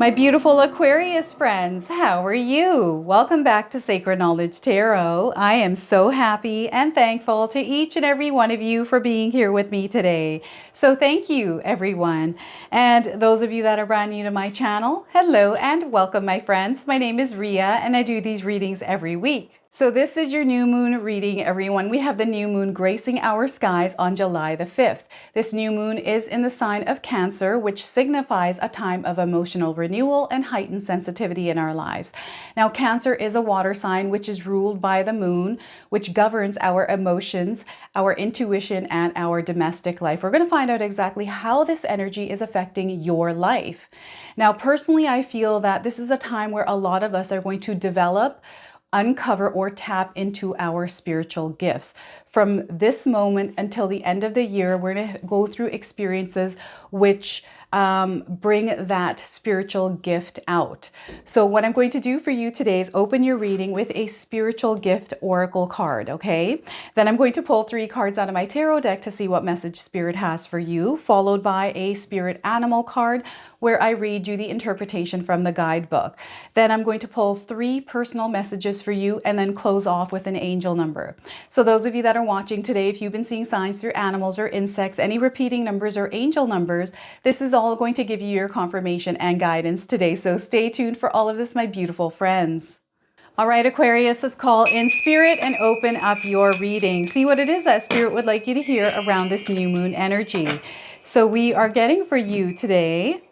My beautiful Aquarius friends, how are you? Welcome back to Sacred Knowledge Tarot. I am so happy and thankful to each and every one of you for being here with me today. So thank you, everyone. And those of you that are brand new to my channel, hello and welcome, my friends. My name is Ria and I do these readings every week. So this is your new moon reading, everyone. We have the new moon gracing our skies on July the 5th. This new moon is in the sign of Cancer, which signifies a time of emotional renewal and heightened sensitivity in our lives. Now, Cancer is a water sign, which is ruled by the moon, which governs our emotions, our intuition, and our domestic life. We're going to find out exactly how this energy is affecting your life. Now, personally, I feel that this is a time where a lot of us are going to develop, uncover, or tap into our spiritual gifts. From this moment until the end of the year, we're going to go through experiences which bring that spiritual gift out. So what I'm going to do for you today is open your reading with a spiritual gift oracle card, okay? Then I'm going to pull 3 cards out of my tarot deck to see what message spirit has for you, followed by a spirit animal card where I read you the interpretation from the guidebook. Then I'm going to pull 3 personal messages for you and then close off with an angel number. So those of you that are watching today, if you've been seeing signs through animals or insects, any repeating numbers or angel numbers, this is all going to give you your confirmation and guidance today. So stay tuned for all of this, my beautiful friends. All right, Aquarius, let's call in spirit and open up your reading. See what it is that spirit would like you to hear around this new moon energy. So we are getting for you today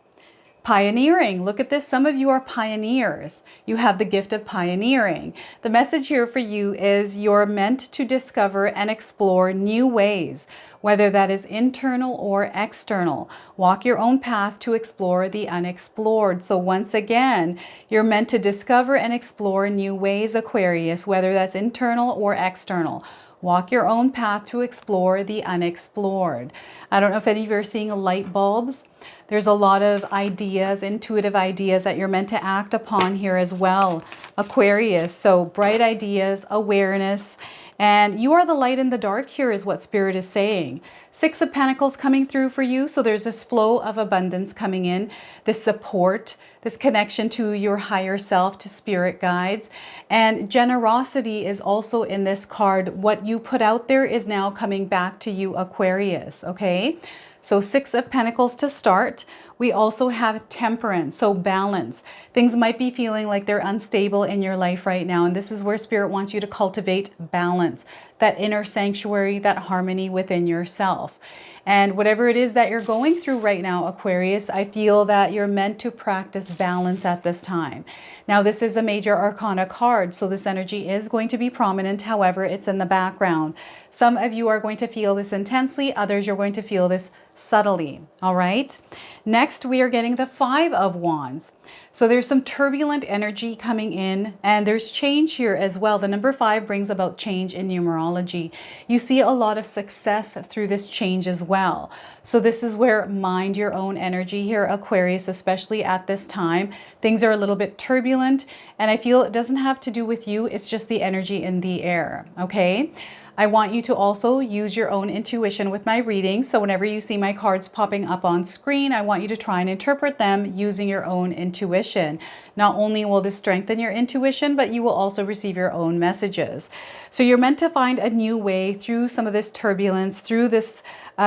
pioneering. Look at this. Some of you are pioneers. You have the gift of pioneering. The message here for you is you're meant to discover and explore new ways, whether that is internal or external. Walk your own path to explore the unexplored. So once again, you're meant to discover and explore new ways, Aquarius, whether that's internal or external. Walk your own path to explore the unexplored. I don't know if any of you are seeing light bulbs. There's a lot of ideas, intuitive ideas that you're meant to act upon here as well, Aquarius. So bright ideas, awareness, and you are the light in the dark here is what Spirit is saying. 6 of Pentacles coming through for you. So there's this flow of abundance coming in, this support, this connection to your higher self, to spirit guides. And generosity is also in this card. What you put out there is now coming back to you, Aquarius, okay? So 6 of Pentacles to start. We also have temperance, so balance. Things might be feeling like they're unstable in your life right now. And this is where Spirit wants you to cultivate balance, that inner sanctuary, that harmony within yourself. And whatever it is that you're going through right now, Aquarius, I feel that you're meant to practice balance at this time. Now, this is a major arcana card, so this energy is going to be prominent. However, it's in the background. Some of you are going to feel this intensely. Others, you're going to feel this subtly. All right. Next, we are getting the 5 of Wands. So there's some turbulent energy coming in, and there's change here as well. The number 5 brings about change in numerology. You see a lot of success through this change as well. So this is where mind your own energy here, Aquarius, especially at this time. Things are a little bit turbulent, and I feel it doesn't have to do with you. It's just the energy in the air. Okay. I want you to also use your own intuition with my reading. So whenever you see my cards popping up on screen, I want you to try and interpret them using your own intuition. Not only will this strengthen your intuition, but you will also receive your own messages. So you're meant to find a new way through some of this turbulence, through this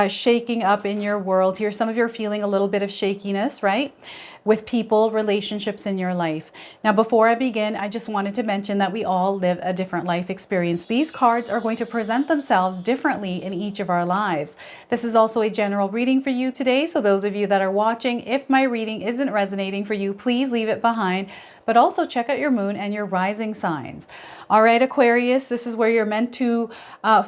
shaking up in your world here. Some of you are feeling a little bit of shakiness, right? With people, relationships in your life. Now, before I begin, I just wanted to mention that we all live a different life experience. These cards are going to present themselves differently in each of our lives. This is also a general reading for you today. So those of you that are watching, if my reading isn't resonating for you, please leave it behind. But also check out your moon and your rising signs. All right, Aquarius, this is where you're meant to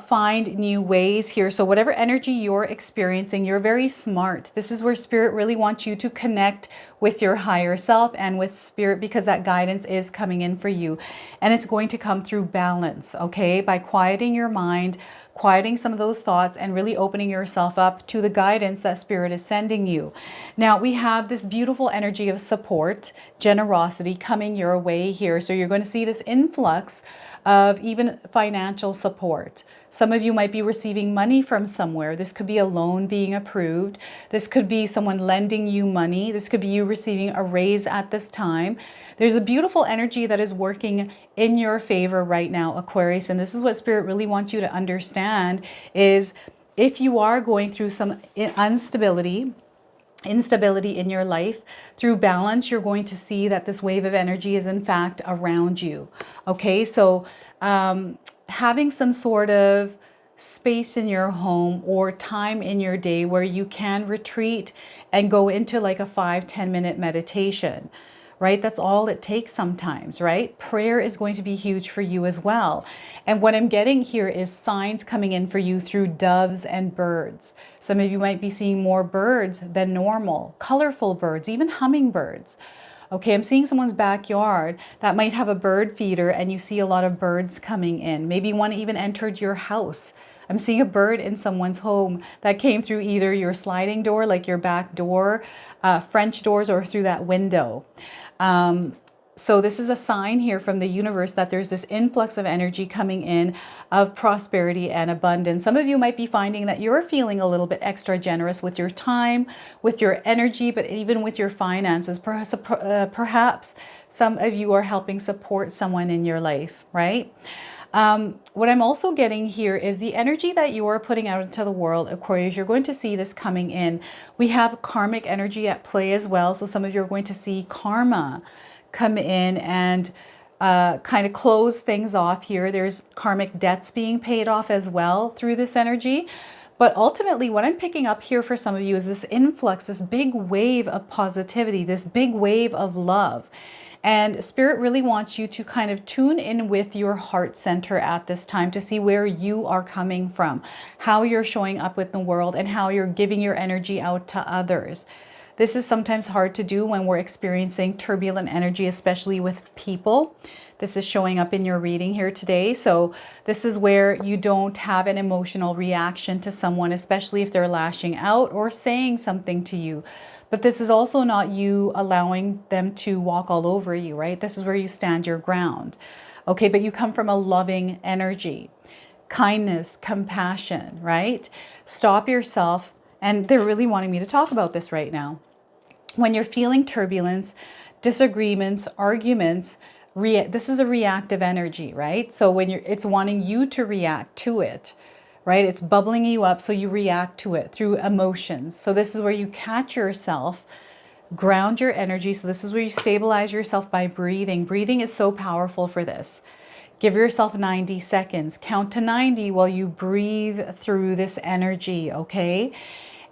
find new ways here. So whatever energy you're experiencing, you're very smart. This is where Spirit really wants you to connect with your higher self and with Spirit, because that guidance is coming in for you. And it's going to come through balance, okay? By quieting your mind, quieting some of those thoughts, and really opening yourself up to the guidance that Spirit is sending you. Now, we have this beautiful energy of support, generosity coming your way here. So you're going to see this influx of even financial support. Some of you might be receiving money from somewhere. This could be a loan being approved. This could be someone lending you money. This could be you receiving a raise at this time. There's a beautiful energy that is working in your favor right now, Aquarius. And this is what Spirit really wants you to understand is if you are going through some instability in your life, through balance, you're going to see that this wave of energy is in fact around you. Okay, so having some sort of space in your home or time in your day where you can retreat and go into like a 5-10 minute meditation, right? That's all it takes sometimes, right? Prayer is going to be huge for you as well. And what I'm getting here is signs coming in for you through doves and birds. Some of you might be seeing more birds than normal, colorful birds, even hummingbirds. Okay, I'm seeing someone's backyard that might have a bird feeder and you see a lot of birds coming in. Maybe one even entered your house. I'm seeing a bird in someone's home that came through either your sliding door, like your back door, French doors, or through that window. So this is a sign here from the universe that there's this influx of energy coming in of prosperity and abundance. Some of you might be finding that you're feeling a little bit extra generous with your time, with your energy, but even with your finances. Perhaps some of you are helping support someone in your life, right? What I'm also getting here is the energy that you are putting out into the world, Aquarius. You're going to see this coming in. We have karmic energy at play as well. So some of you are going to see karma come in and kind of close things off here. There's karmic debts being paid off as well through this energy. But ultimately, what I'm picking up here for some of you is this influx, this big wave of positivity, this big wave of love. And Spirit really wants you to kind of tune in with your heart center at this time to see where you are coming from, how you're showing up with the world, and how you're giving your energy out to others. This is sometimes hard to do when we're experiencing turbulent energy, especially with people. This is showing up in your reading here today. So this is where you don't have an emotional reaction to someone, especially if they're lashing out or saying something to you. But this is also not you allowing them to walk all over you, right? This is where you stand your ground. Okay, but you come from a loving energy, kindness, compassion, right? Stop yourself. And they're really wanting me to talk about this right now. When you're feeling turbulence, disagreements, arguments, this is a reactive energy, right? So when it's wanting you to react to it, right? It's bubbling you up, so you react to it through emotions. So this is where you catch yourself, ground your energy. So this is where you stabilize yourself by breathing. Breathing is so powerful for this. Give yourself 90 seconds. Count to 90 while you breathe through this energy, okay?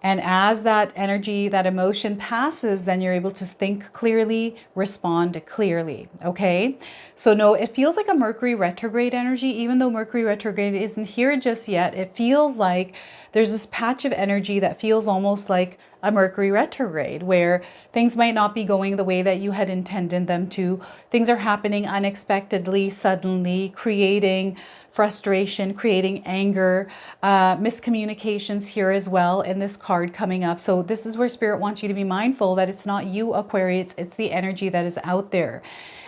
And as that energy, that emotion passes, then you're able to think clearly, respond clearly, okay? So no, it feels like a Mercury retrograde energy. Even though Mercury retrograde isn't here just yet, it feels like there's this patch of energy that feels almost like a Mercury retrograde, where things might not be going the way that you had intended them to. Things are happening unexpectedly, suddenly, creating frustration, creating anger, miscommunications here as well in this card coming up. So this is where Spirit wants you to be mindful that it's not you, Aquarius, it's the energy that is out there.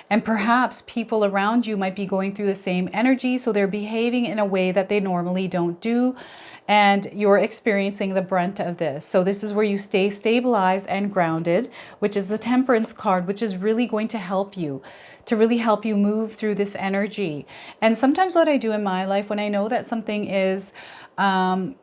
And perhaps people around you might be going through the same energy, so they're behaving in a way that they normally don't do, and you're experiencing the brunt of this. So this is where you stay stabilized and grounded, which is the Temperance card, which is really going to help you, to really help you move through this energy. And sometimes what I do in my life when I know that something is a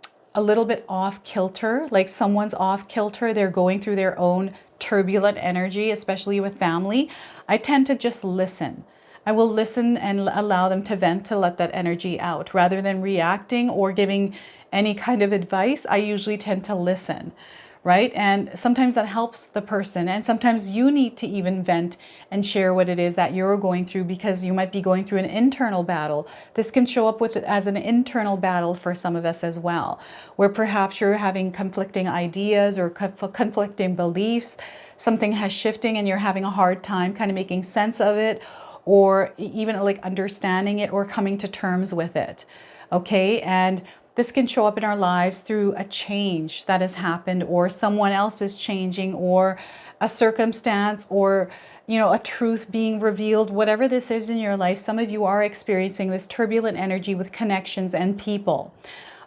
little bit off kilter, like someone's off kilter, they're going through their own turbulent energy, especially with family, I tend to just listen. I will listen and allow them to vent, to let that energy out. Rather than reacting or giving any kind of advice, I usually tend to listen, right? And sometimes that helps the person. And sometimes you need to even vent and share what it is that you're going through, because you might be going through an internal battle. This can show up as an internal battle for some of us as well, where perhaps you're having conflicting ideas or conflicting beliefs. Something has shifting and you're having a hard time kind of making sense of it, or even like understanding it or coming to terms with it. Okay, and this can show up in our lives through a change that has happened, or someone else is changing, or a circumstance, or you know, a truth being revealed, whatever this is in your life. Some of you are experiencing this turbulent energy with connections and people.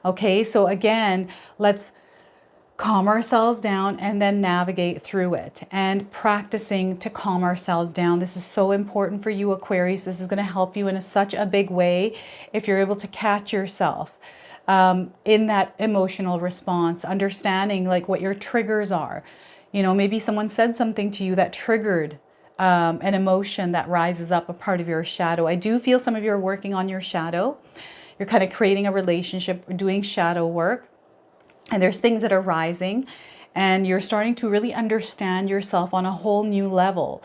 Okay, so again, let's calm ourselves down and then navigate through it, and practicing to calm ourselves down. This is so important for you, Aquarius. This is going to help you in such a big way if you're able to catch yourself in that emotional response, understanding like what your triggers are. You know, maybe someone said something to you that triggered an emotion that rises up, a part of your shadow. I do feel some of you are working on your shadow. You're kind of creating a relationship, doing shadow work. And there's things that are rising, and you're starting to really understand yourself on a whole new level.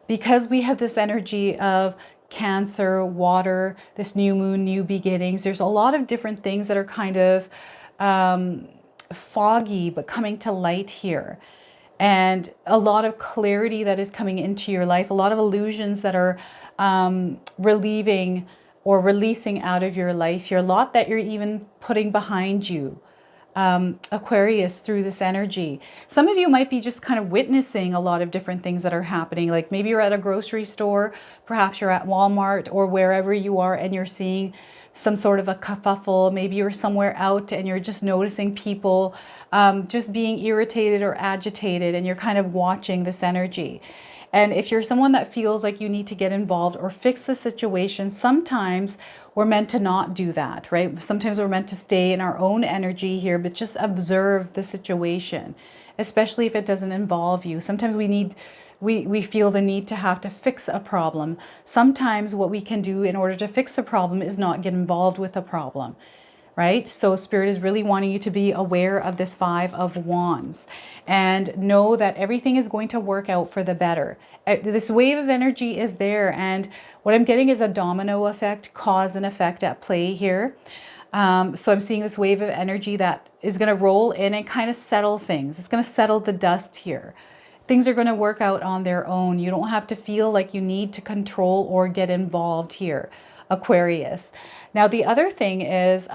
Because we have this energy of Cancer, water, this new moon, new beginnings. There's a lot of different things that are kind of foggy, but coming to light here. And a lot of clarity that is coming into your life, a lot of illusions that are relieving or releasing out of your life. Your lot that you're even putting behind you. Aquarius, through this energy. Some of you might be just kind of witnessing a lot of different things that are happening. Like maybe you're at a grocery store, perhaps you're at Walmart or wherever you are, and you're seeing some sort of a kerfuffle. Maybe you're somewhere out and you're just noticing people just being irritated or agitated, and you're kind of watching this energy. And if you're someone that feels like you need to get involved or fix the situation, sometimes we're meant to not do that, right? Sometimes we're meant to stay in our own energy here, but just observe the situation, especially if it doesn't involve you. Sometimes we feel the need to have to fix a problem. Sometimes what we can do in order to fix a problem is not get involved with a problem. Right? So Spirit is really wanting you to be aware of this Five of Wands and know that everything is going to work out for the better. This wave of energy is there, and what I'm getting is a domino effect, cause and effect at play here. So I'm seeing this wave of energy that is going to roll in and kind of settle things. It's going to settle the dust here. Things are going to work out on their own. You don't have to feel like you need to control or get involved here, Aquarius. Now, the other thing is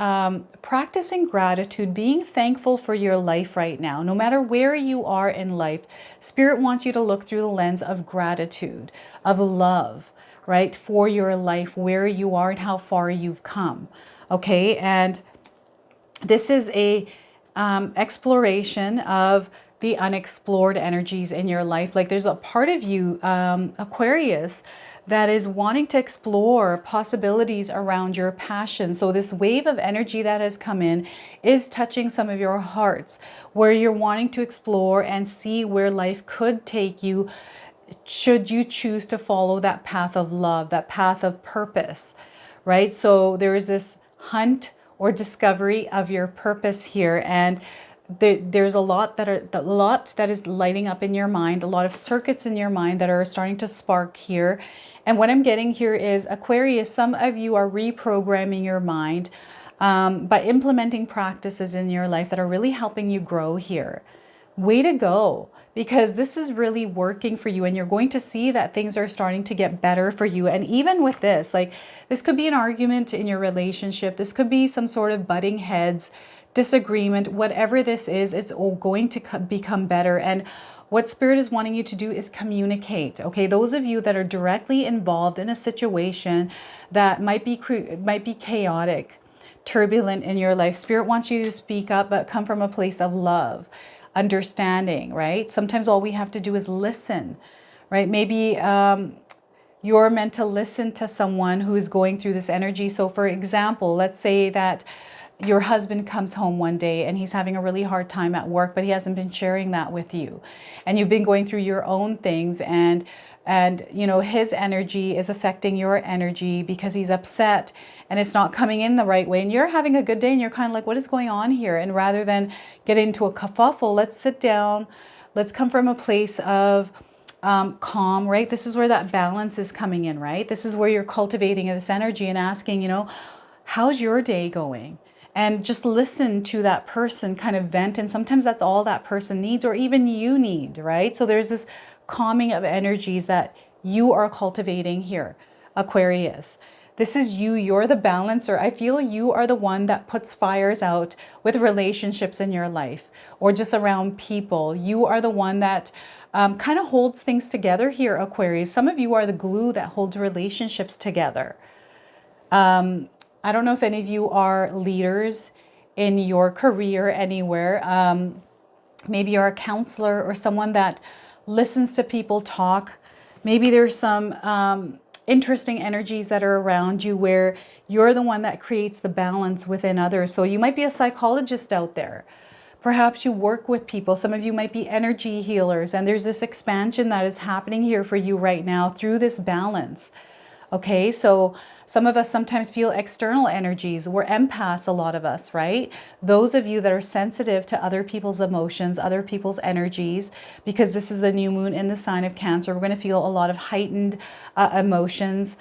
practicing gratitude, being thankful for your life right now. No matter where you are in life, Spirit wants you to look through the lens of gratitude, of love, right, for your life, where you are and how far you've come. Okay, and this is a exploration of the unexplored energies in your life. Like there's a part of you, Aquarius, that is wanting to explore possibilities around your passion. So this wave of energy that has come in is touching some of your hearts, where you're wanting to explore and see where life could take you, should you choose to follow that path of love, that path of purpose, right? So there is this hunt or discovery of your purpose here, and there's a lot that is lighting up in your mind, a lot of circuits in your mind that are starting to spark here. And what I'm getting here is, Aquarius, some of you are reprogramming your mind by implementing practices in your life that are really helping you grow here. Way to go, because this is really working for you, and you're going to see that things are starting to get better for you. And even with this, like this could be an argument in your relationship. This could be some sort of butting heads, disagreement, whatever this is, it's all going to become better. And what Spirit is wanting you to do is communicate. Okay, those of you that are directly involved in a situation that might be chaotic, turbulent in your life, Spirit wants you to speak up, but come from a place of love, understanding, right? Sometimes all we have to do is listen, right? Maybe you're meant to listen to someone who is going through this energy. So for example, let's say that your husband comes home one day and he's having a really hard time at work, but he hasn't been sharing that with you. And you've been going through your own things, and you know, his energy is affecting your energy because he's upset and it's not coming in the right way. And you're having a good day and you're kind of like, what is going on here? And rather than get into a kerfuffle, let's sit down. Let's come from a place of calm, right? This is where that balance is coming in, right? This is where you're cultivating this energy and asking, you know, how's your day going? And just listen to that person kind of vent. And sometimes that's all that person needs, or even you need, right? So there's this calming of energies that you are cultivating here, Aquarius. This is you. You're the balancer. I feel you are the one that puts fires out with relationships in your life or just around people. You are the one that kind of holds things together here, Aquarius. Some of you are the glue that holds relationships together. I don't know if any of you are leaders in your career anywhere. Maybe you're a counselor or someone that listens to people talk. Maybe there's some interesting energies that are around you where you're the one that creates the balance within others. So you might be a psychologist out there. Perhaps you work with people. Some of you might be energy healers, and there's this expansion that is happening here for you right now through this balance. Okay, so some of us sometimes feel external energies. We're empaths, a lot of us, right? Those of you that are sensitive to other people's emotions, other people's energies, because this is the new moon in the sign of Cancer, we're going to feel a lot of heightened emotions.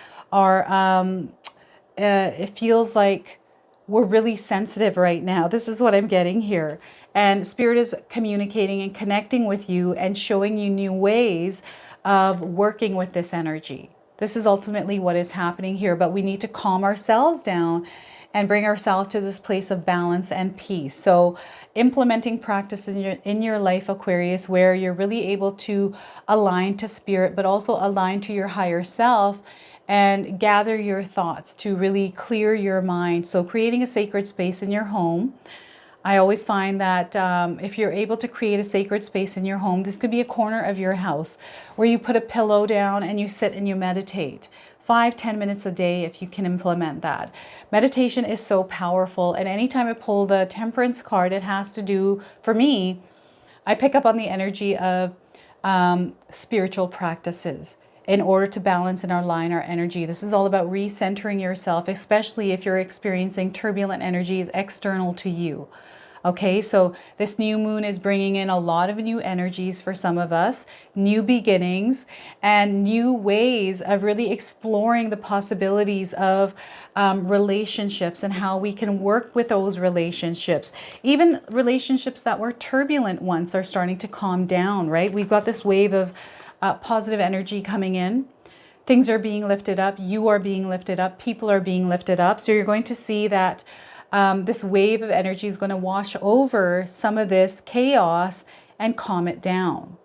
It feels like we're really sensitive right now. This is what I'm getting here. And Spirit is communicating and connecting with you and showing you new ways of working with this energy. This is ultimately what is happening here, but we need to calm ourselves down and bring ourselves to this place of balance and peace. So implementing practice in your life, Aquarius, where you're really able to align to Spirit, but also align to your higher self and gather your thoughts to really clear your mind. So creating a sacred space in your home. I always find that if you're able to create a sacred space in your home, this could be a corner of your house where you put a pillow down and you sit and you meditate. 5-10 minutes a day if you can implement that. Meditation is so powerful, and anytime I pull the Temperance card, it has to do, for me, I pick up on the energy of spiritual practices in order to balance and align our energy. This is all about recentering yourself, especially if you're experiencing turbulent energies external to you. Okay, so this new moon is bringing in a lot of new energies for some of us, new beginnings, and new ways of really exploring the possibilities of relationships and how we can work with those relationships. Even relationships that were turbulent once are starting to calm down, right? We've got this wave of positive energy coming in. Things are being lifted up. You are being lifted up. People are being lifted up. So you're going to see that this wave of energy is going to wash over some of this chaos and calm it down.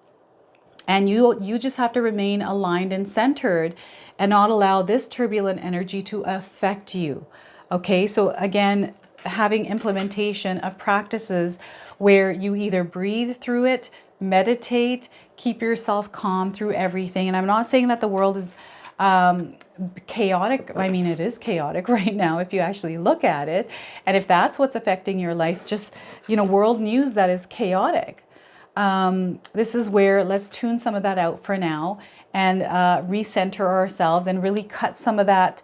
And you just have to remain aligned and centered and not allow this turbulent energy to affect you. Okay, so again, having implementation of practices where you either breathe through it, meditate, keep yourself calm through everything. And I'm not saying that the world is chaotic. I mean, it is chaotic right now if you actually look at it. And if that's what's affecting your life, just, world news that is chaotic. This is where let's tune some of that out for now and recenter ourselves and really cut some of that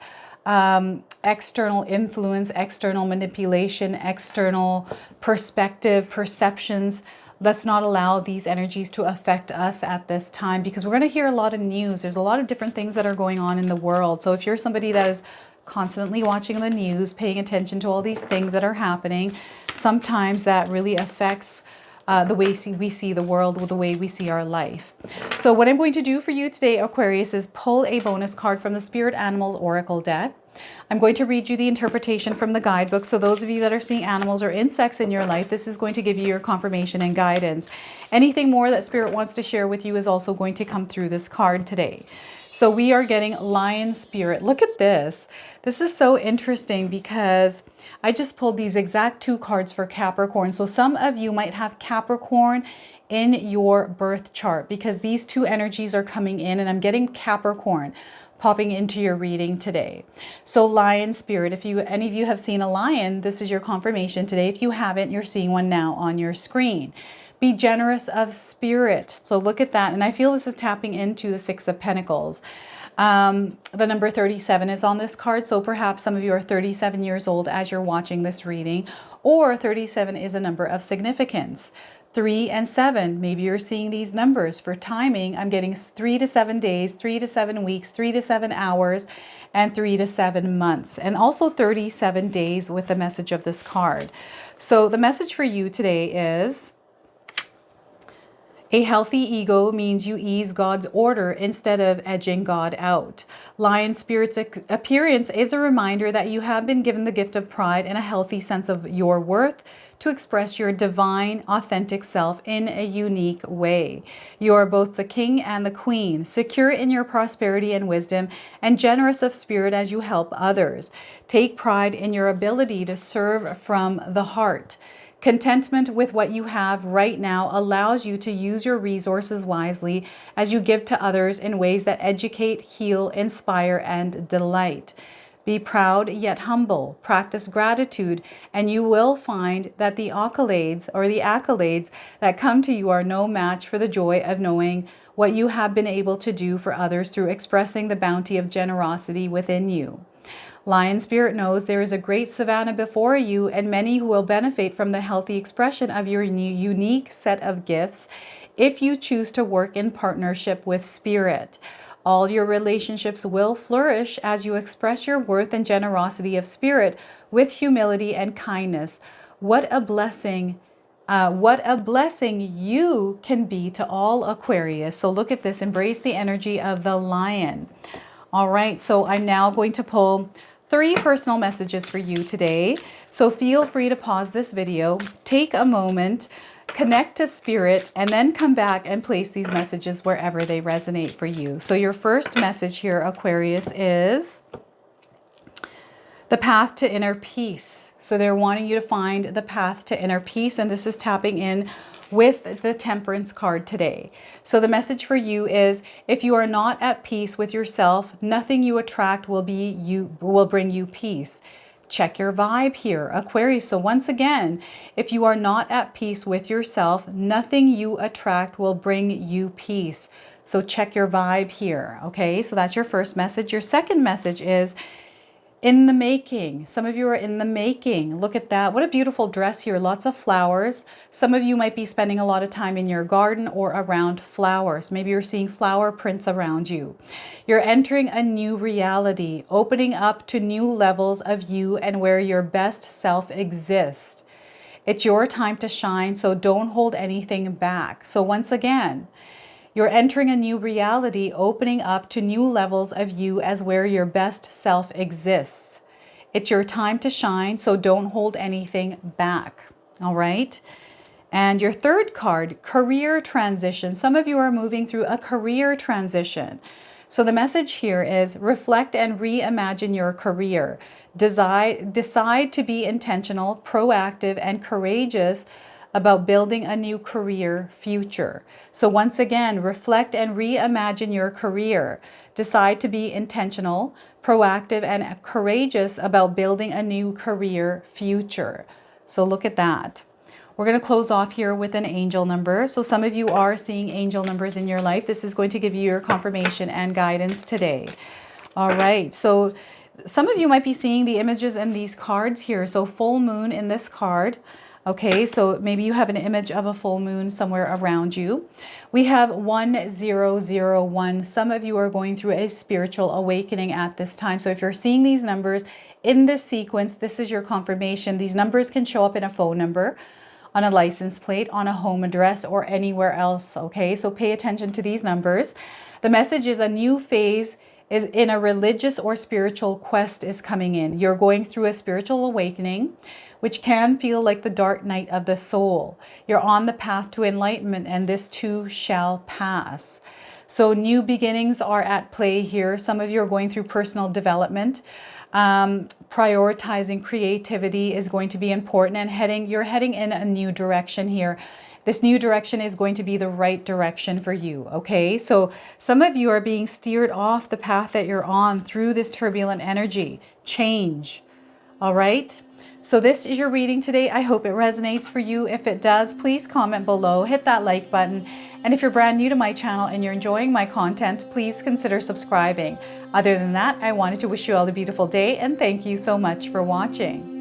external influence, external manipulation, external perspective, perceptions. Let's not allow these energies to affect us at this time, because we're going to hear a lot of news. There's a lot of different things that are going on in the world. So if you're somebody that is constantly watching the news, paying attention to all these things that are happening, sometimes that really affects the way we see the world, the way we see our life. So what I'm going to do for you today, Aquarius, is pull a bonus card from the Spirit Animals Oracle deck. I'm going to read you the interpretation from the guidebook. So those of you that are seeing animals or insects in your life, this is going to give you your confirmation and guidance. Anything more that Spirit wants to share with you is also going to come through this card today. So we are getting Lion Spirit. Look at this. This is so interesting because I just pulled these exact two cards for Capricorn. So some of you might have Capricorn in your birth chart because these two energies are coming in, and I'm getting Capricorn popping into your reading today. So Lion Spirit, if any of you have seen a lion, this is your confirmation today. If you haven't, you're seeing one now on your screen. Be generous of spirit. So look at that. And I feel this is tapping into the Six of Pentacles. The number 37 is on this card. So perhaps some of you are 37 years old as you're watching this reading, or 37 is a number of significance. 3 and 7, maybe you're seeing these numbers. For timing, I'm getting 3 to 7 days, 3 to 7 weeks, 3 to 7 hours, and 3 to 7 months, and also 37 days with the message of this card. So the message for you today is, A healthy ego means you ease God's order instead of edging God out. Lion Spirit's appearance is a reminder that you have been given the gift of pride and a healthy sense of your worth to express your divine, authentic self in a unique way. You are both the king and the queen, secure in your prosperity and wisdom, and generous of spirit as you help others. Take pride in your ability to serve from the heart. Contentment with what you have right now allows you to use your resources wisely as you give to others in ways that educate, heal, inspire, and delight. Be proud yet humble. Practice gratitude, and you will find that the accolades that come to you are no match for the joy of knowing what you have been able to do for others through expressing the bounty of generosity within you. Lion Spirit knows there is a great savanna before you and many who will benefit from the healthy expression of your unique set of gifts if you choose to work in partnership with Spirit. All your relationships will flourish as you express your worth and generosity of spirit with humility and kindness. What a blessing you can be to all Aquarius. So look at this, embrace the energy of the lion. All right, so I'm now going to pull 3 personal messages for you today. So feel free to pause this video, take a moment, connect to spirit, and then come back and place these messages wherever they resonate for you. So your first message here, Aquarius, is the path to inner peace. So they're wanting you to find the path to inner peace, and this is tapping in with the Temperance card today. So the message for you is, if you are not at peace with yourself, nothing you attract will bring you peace. Check your vibe here, Aquarius. So once again, if you are not at peace with yourself, nothing you attract will bring you peace. So check your vibe here, okay? So that's your first message. Your second message is, in the making. Some of you are in the making. Look at that. What a beautiful dress here. Lots of flowers. Some of you might be spending a lot of time in your garden or around flowers. Maybe you're seeing flower prints around you. You're entering a new reality, opening up to new levels of you and where your best self exists. It's your time to shine, so don't hold anything back. So once again, you're entering a new reality, opening up to new levels of you as where your best self exists. It's your time to shine, so don't hold anything back. All right. And your third card, career transition. Some of you are moving through a career transition. So the message here is, reflect and reimagine your career. Decide to be intentional, proactive, and courageous about building a new career future. So once again, reflect and reimagine your career. Decide to be intentional, proactive, and courageous about building a new career future. So look at that. We're going to close off here with an angel number. So some of you are seeing angel numbers in your life. This is going to give you your confirmation and guidance today. All right. So some of you might be seeing the images in these cards here. So full moon in this card. Okay, so maybe you have an image of a full moon somewhere around you. We have 1001. Some of you are going through a spiritual awakening at this time. So if you're seeing these numbers in this sequence, this is your confirmation. These numbers can show up in a phone number, on a license plate, on a home address, or anywhere else. Okay, so pay attention to these numbers. The message is, a new phase is in a religious or spiritual quest is coming in. You're going through a spiritual awakening, which can feel like the dark night of the soul. You're on the path to enlightenment, and this too shall pass. So new beginnings are at play here. Some of you are going through personal development. Prioritizing creativity is going to be important, and you're heading in a new direction here. This new direction is going to be the right direction for you, okay? So some of you are being steered off the path that you're on through this turbulent energy. Change, all right? So this is your reading today. I hope it resonates for you. If it does, please comment below, hit that like button. And if you're brand new to my channel and you're enjoying my content, please consider subscribing. Other than that, I wanted to wish you all a beautiful day, and thank you so much for watching.